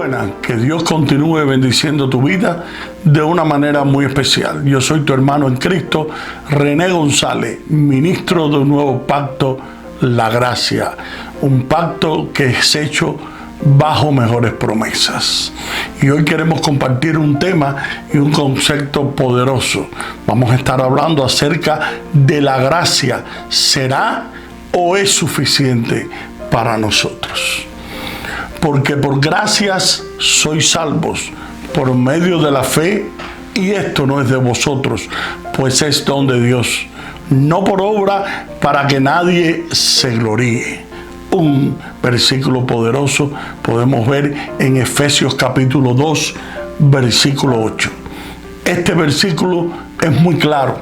Buenas, que Dios continúe bendiciendo tu vida de una manera muy especial. Yo soy tu hermano en Cristo, René González, ministro de un nuevo pacto, la gracia. Un pacto que es hecho bajo mejores promesas. Y hoy queremos compartir un tema y un concepto poderoso. Vamos a estar hablando acerca de la gracia. ¿Será o es suficiente para nosotros? Porque por gracias sois salvos por medio de la fe, y esto no es de vosotros, pues es don de Dios, no por obra, para que nadie se gloríe. Un versículo poderoso podemos ver en Efesios capítulo 2, versículo 8. Este versículo es muy claro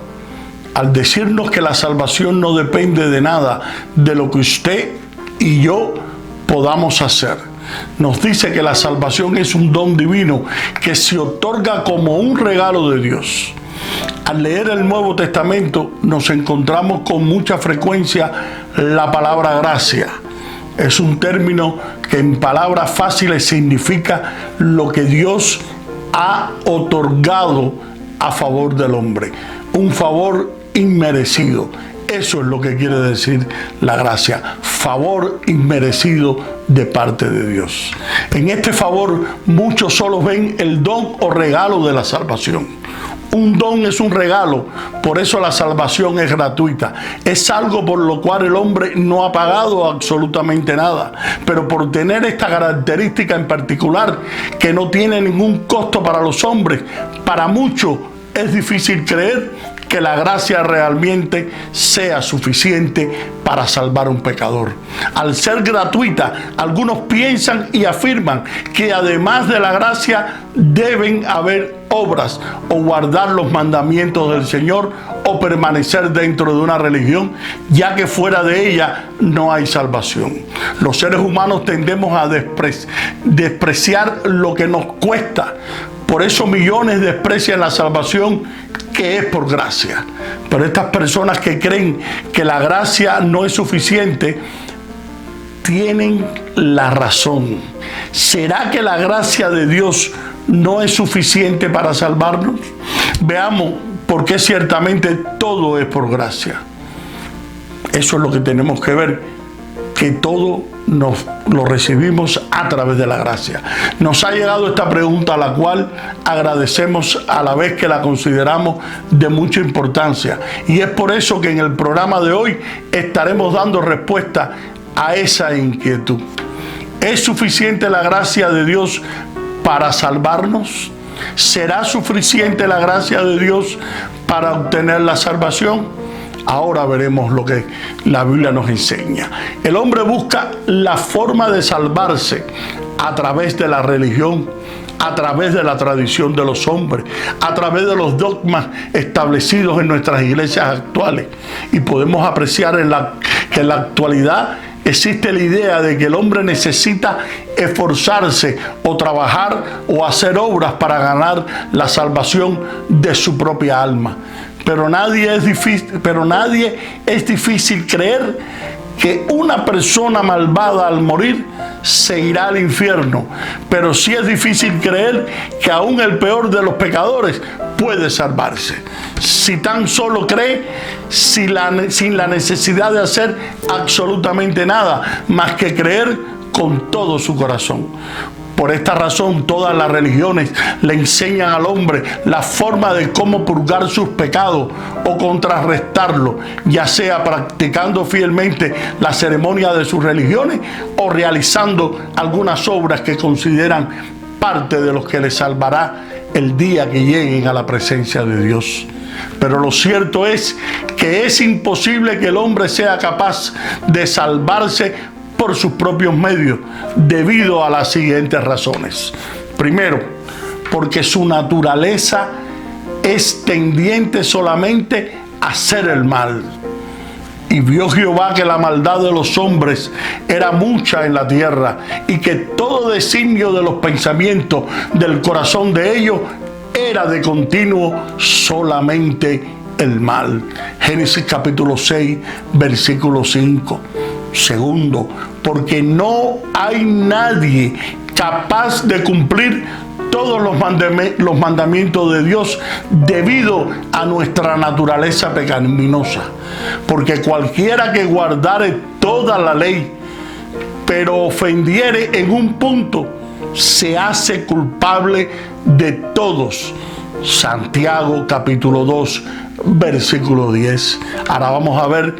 al decirnos que la salvación no depende de nada de lo que usted y yo podamos hacer. Nos dice que la salvación es un don divino que se otorga como un regalo de Dios. Al leer el Nuevo Testamento nos encontramos con mucha frecuencia la palabra gracia. Es un término que en palabras fáciles significa lo que Dios ha otorgado a favor del hombre. Un favor inmerecido. Eso es lo que quiere decir la gracia, favor inmerecido de parte de Dios. En este favor muchos solo ven el don o regalo de la salvación. Un don es un regalo, por eso la salvación es gratuita. Es algo por lo cual el hombre no ha pagado absolutamente nada, pero por tener esta característica en particular, que no tiene ningún costo para los hombres, para muchos es difícil creer que la gracia realmente sea suficiente para salvar a un pecador. Al ser gratuita, algunos piensan y afirman que además de la gracia deben haber obras o guardar los mandamientos del Señor o permanecer dentro de una religión, ya que fuera de ella no hay salvación. Los seres humanos tendemos a despreciar lo que nos cuesta. Por eso millones desprecian la salvación que es por gracia. Pero estas personas que creen que la gracia no es suficiente, tienen la razón. ¿Será que la gracia de Dios no es suficiente para salvarnos? Veamos por qué ciertamente todo es por gracia. Eso es lo que tenemos que ver, que todo lo recibimos a través de la gracia. Nos ha llegado esta pregunta, a la cual agradecemos a la vez que la consideramos de mucha importancia, y es por eso que en el programa de hoy estaremos dando respuesta a esa inquietud. ¿Es suficiente la gracia de Dios para salvarnos? ¿Será suficiente la gracia de Dios para obtener la salvación? Ahora veremos lo que la Biblia nos enseña. El hombre busca la forma de salvarse a través de la religión, a través de la tradición de los hombres, a través de los dogmas establecidos en nuestras iglesias actuales. Y podemos apreciar que en la actualidad existe la idea de que el hombre necesita esforzarse o trabajar o hacer obras para ganar la salvación de su propia alma. Pero nadie es difícil creer que una persona malvada al morir se irá al infierno. Pero sí es difícil creer que aún el peor de los pecadores puede salvarse. Si tan solo cree sin la necesidad de hacer absolutamente nada más que creer con todo su corazón. Por esta razón, todas las religiones le enseñan al hombre la forma de cómo purgar sus pecados o contrarrestarlos, ya sea practicando fielmente la ceremonia de sus religiones o realizando algunas obras que consideran parte de los que les salvará el día que lleguen a la presencia de Dios. Pero lo cierto es que es imposible que el hombre sea capaz de salvarse por sus propios medios, debido a las siguientes razones. Primero, porque su naturaleza es tendiente solamente a hacer el mal. Y vio Jehová que la maldad de los hombres era mucha en la tierra, y que todo designio de los pensamientos del corazón de ellos era de continuo solamente el mal. Génesis capítulo 6, versículo 5. Segundo, porque no hay nadie capaz de cumplir todos los mandamientos de Dios debido a nuestra naturaleza pecaminosa. Porque cualquiera que guardare toda la ley, pero ofendiere en un punto, se hace culpable de todos. Santiago capítulo 2, versículo 10. Ahora vamos a ver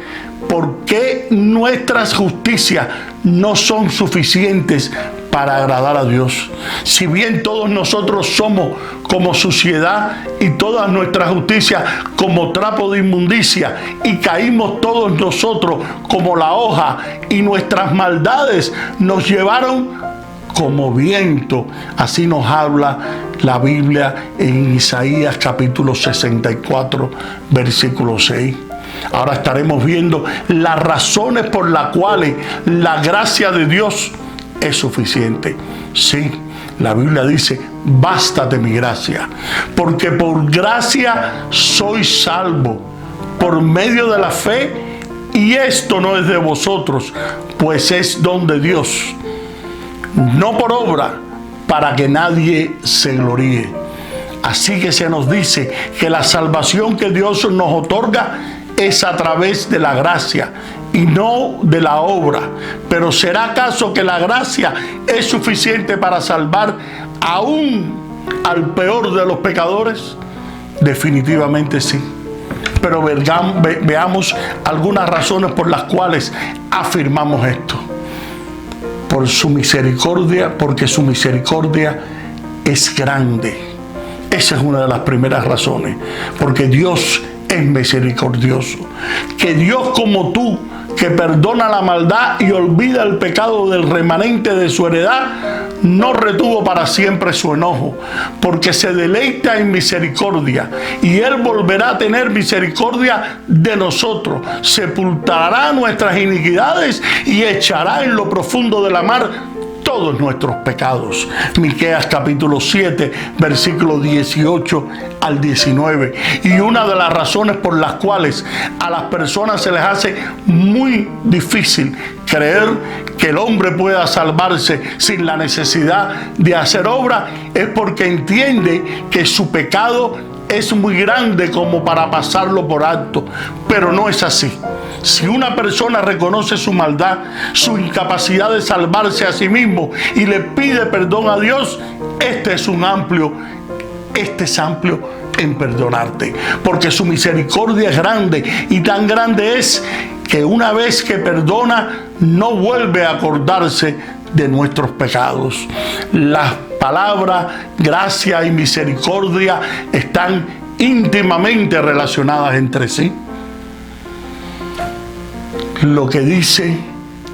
por qué nuestras justicias no son suficientes para agradar a Dios. Si bien todos nosotros somos como suciedad y todas nuestras justicias como trapo de inmundicia, y caímos todos nosotros como la hoja, y nuestras maldades nos llevaron como viento. Así nos habla la Biblia en Isaías capítulo 64, versículo 6. Ahora estaremos viendo las razones por las cuales la gracia de Dios es suficiente. Sí, la Biblia dice: bástate mi gracia, porque por gracia soy salvo, por medio de la fe, y esto no es de vosotros, pues es don de Dios, no por obra, para que nadie se gloríe. Así que se nos dice que la salvación que Dios nos otorga es a través de la gracia y no de la obra. Pero ¿será acaso que la gracia es suficiente para salvar aún al peor de los pecadores? Definitivamente sí. Pero veamos algunas razones por las cuales afirmamos esto. Por su misericordia, porque su misericordia es grande. Esa es una de las primeras razones. Porque Dios es misericordioso. Que Dios, como tú, que perdona la maldad y olvida el pecado del remanente de su heredad, no retuvo para siempre su enojo, porque se deleita en misericordia, y Él volverá a tener misericordia de nosotros, sepultará nuestras iniquidades y echará en lo profundo de la mar todos nuestros pecados. Miqueas capítulo 7, versículos 18 al 19. Y una de las razones por las cuales a las personas se les hace muy difícil creer que el hombre pueda salvarse sin la necesidad de hacer obra es porque entiende que su pecado es muy grande como para pasarlo por alto, pero no es así. Si una persona reconoce su maldad, su incapacidad de salvarse a sí mismo y le pide perdón a Dios, este es amplio en perdonarte, porque su misericordia es grande, y tan grande es que una vez que perdona, no vuelve a acordarse de nuestros pecados. Las palabras gracia y misericordia están íntimamente relacionadas entre sí. Lo que dice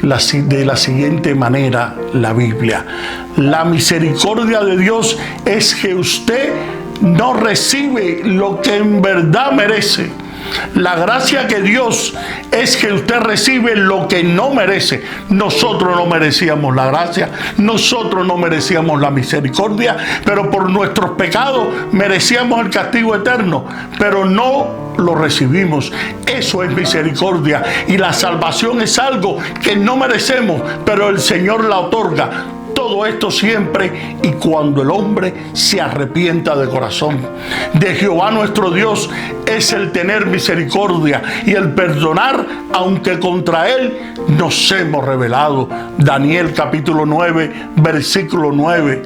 de la siguiente manera la Biblia: la misericordia de Dios es que usted no recibe lo que en verdad merece. La gracia que Dios es que usted recibe lo que no merece. Nosotros no merecíamos la gracia, nosotros no merecíamos la misericordia, pero por nuestros pecados merecíamos el castigo eterno, pero no lo recibimos. Eso es misericordia, y la salvación es algo que no merecemos, pero el Señor la otorga. Todo esto siempre y cuando el hombre se arrepienta de corazón. De Jehová nuestro Dios es el tener misericordia y el perdonar, aunque contra Él nos hemos rebelado. Daniel capítulo 9, versículo 9.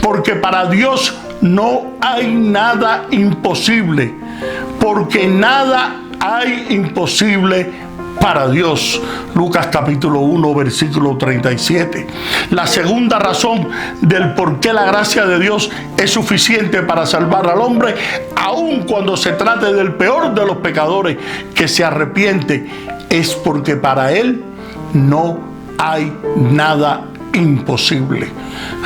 Porque para Dios no hay nada imposible, porque nada hay imposible para Dios. Lucas capítulo 1, versículo 37. La segunda razón del por qué la gracia de Dios es suficiente para salvar al hombre, aun cuando se trate del peor de los pecadores que se arrepiente, es porque para Él no hay nada imposible.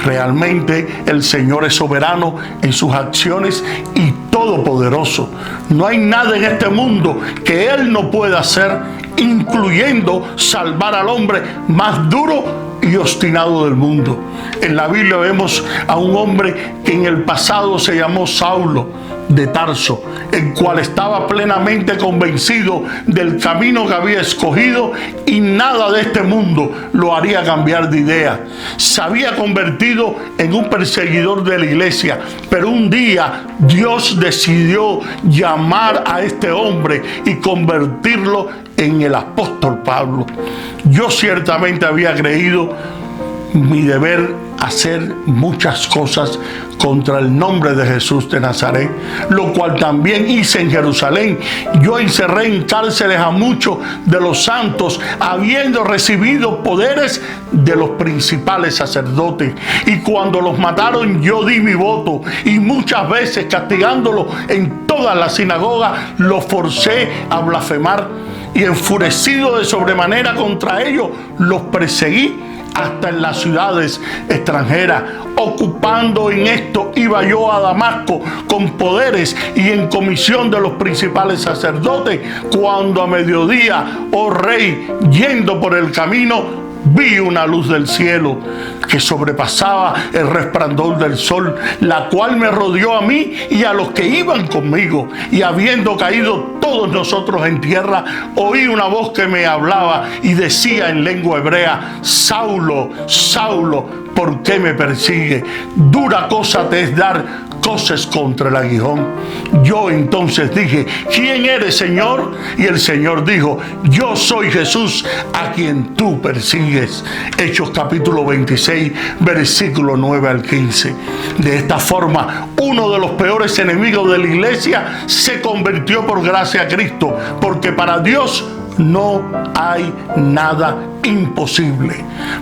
Realmente el Señor es soberano en sus acciones y todopoderoso. No hay nada en este mundo que Él no pueda hacer, incluyendo salvar al hombre más duro y obstinado del mundo. En la Biblia vemos a un hombre que en el pasado se llamó Saulo, de Tarso, el cual estaba plenamente convencido del camino que había escogido y nada de este mundo lo haría cambiar de idea. Se había convertido en un perseguidor de la iglesia, pero un día Dios decidió llamar a este hombre y convertirlo en el apóstol Pablo. Yo ciertamente había creído mi deber hacer muchas cosas contra el nombre de Jesús de Nazaret, lo cual también hice en Jerusalén. Yo encerré en cárceles a muchos de los santos, habiendo recibido poderes de los principales sacerdotes. Y cuando los mataron, yo di mi voto, y muchas veces castigándolos en todas las sinagogas, los forcé a blasfemar, y enfurecido de sobremanera contra ellos, los perseguí hasta en las ciudades extranjeras. Ocupando en esto, iba yo a Damasco con poderes y en comisión de los principales sacerdotes, cuando a mediodía, oh rey, yendo por el camino, vi una luz del cielo que sobrepasaba el resplandor del sol, la cual me rodeó a mí y a los que iban conmigo. Y habiendo caído todos nosotros en tierra, oí una voz que me hablaba y decía en lengua hebrea: Saulo, Saulo, ¿por qué me persigue? Dura cosa te es dar coces contra el aguijón. Yo entonces dije: ¿quién eres, Señor? Y el Señor dijo: yo soy Jesús, a quien tú persigues. Hechos capítulo 26, versículo 9 al 15. De esta forma, uno de los peores enemigos de la iglesia se convirtió por gracia a Cristo, porque para Dios no hay nada imposible,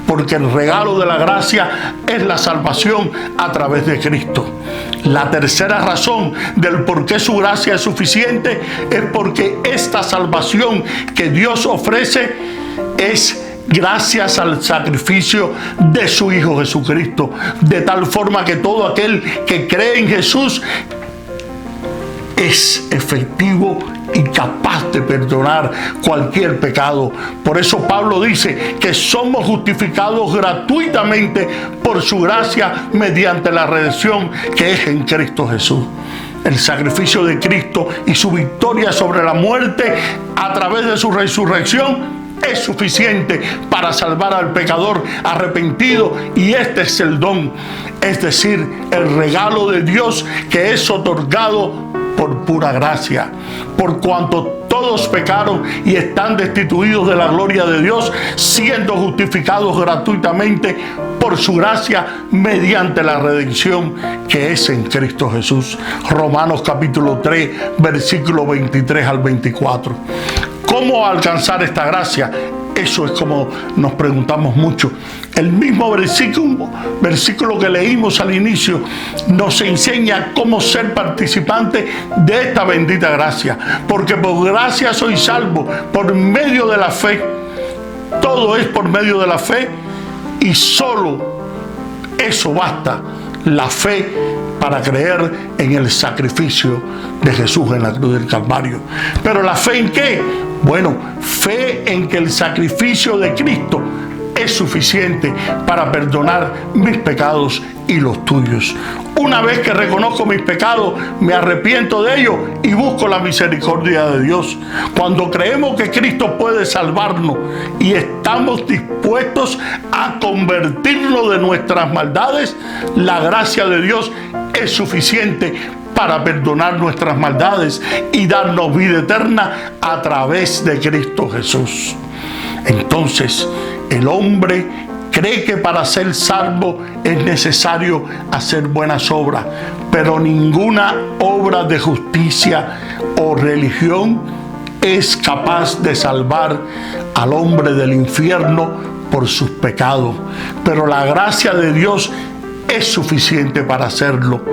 porque el regalo de la gracia es la salvación a través de Cristo. La tercera razón del por qué su gracia es suficiente es porque esta salvación que Dios ofrece es gracias al sacrificio de su Hijo Jesucristo, de tal forma que todo aquel que cree en Jesús es efectivo y capaz de perdonar cualquier pecado. Por eso Pablo dice que somos justificados gratuitamente por su gracia mediante la redención que es en Cristo Jesús. El sacrificio de Cristo y su victoria sobre la muerte a través de su resurrección es suficiente para salvar al pecador arrepentido, y este es el don, es decir, el regalo de Dios que es otorgado por pura gracia. Por cuanto todos pecaron y están destituidos de la gloria de Dios, siendo justificados gratuitamente por su gracia mediante la redención que es en Cristo Jesús. Romanos capítulo 3, versículo 23 al 24. ¿Cómo alcanzar esta gracia? Eso es como nos preguntamos mucho. El mismo versículo que leímos al inicio nos enseña cómo ser participante de esta bendita gracia. Porque por gracia soy salvo por medio de la fe. Todo es por medio de la fe, y solo eso basta, la fe, para creer en el sacrificio de Jesús en la cruz del Calvario. ¿Pero la fe en qué? Bueno, fe en que el sacrificio de Cristo es suficiente para perdonar mis pecados y los tuyos. Una vez que reconozco mis pecados, me arrepiento de ellos y busco la misericordia de Dios. Cuando creemos que Cristo puede salvarnos y estamos dispuestos a convertirnos de nuestras maldades, la gracia de Dios es suficiente para perdonar nuestras maldades y darnos vida eterna a través de Cristo Jesús. Entonces, el hombre cree que para ser salvo es necesario hacer buenas obras, pero ninguna obra de justicia o religión es capaz de salvar al hombre del infierno por sus pecados. Pero la gracia de Dios es suficiente para hacerlo,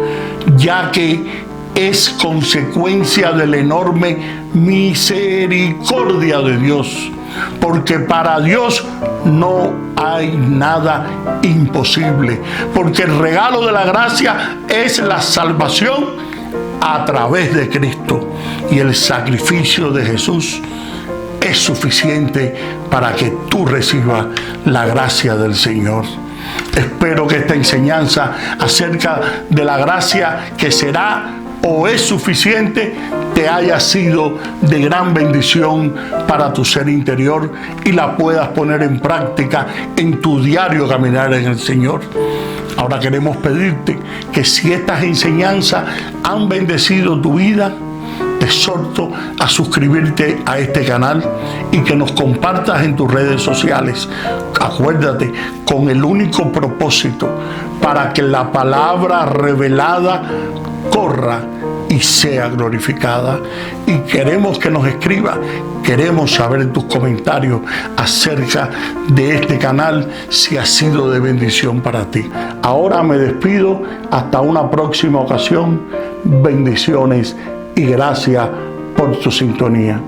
ya que es consecuencia de la enorme misericordia de Dios. Porque para Dios no hay nada imposible, porque el regalo de la gracia es la salvación a través de Cristo, y el sacrificio de Jesús es suficiente para que tú recibas la gracia del Señor. Espero que esta enseñanza acerca de la gracia, que será o es suficiente, te haya sido de gran bendición para tu ser interior y la puedas poner en práctica en tu diario caminar en el Señor. Ahora queremos pedirte que si estas enseñanzas han bendecido tu vida, te exhorto a suscribirte a este canal y que nos compartas en tus redes sociales. Acuérdate, con el único propósito para que la palabra revelada corra y sea glorificada. Y queremos que nos escribas, queremos saber tus comentarios acerca de este canal, si ha sido de bendición para ti. Ahora me despido, hasta una próxima ocasión. Bendiciones y gracias por tu sintonía.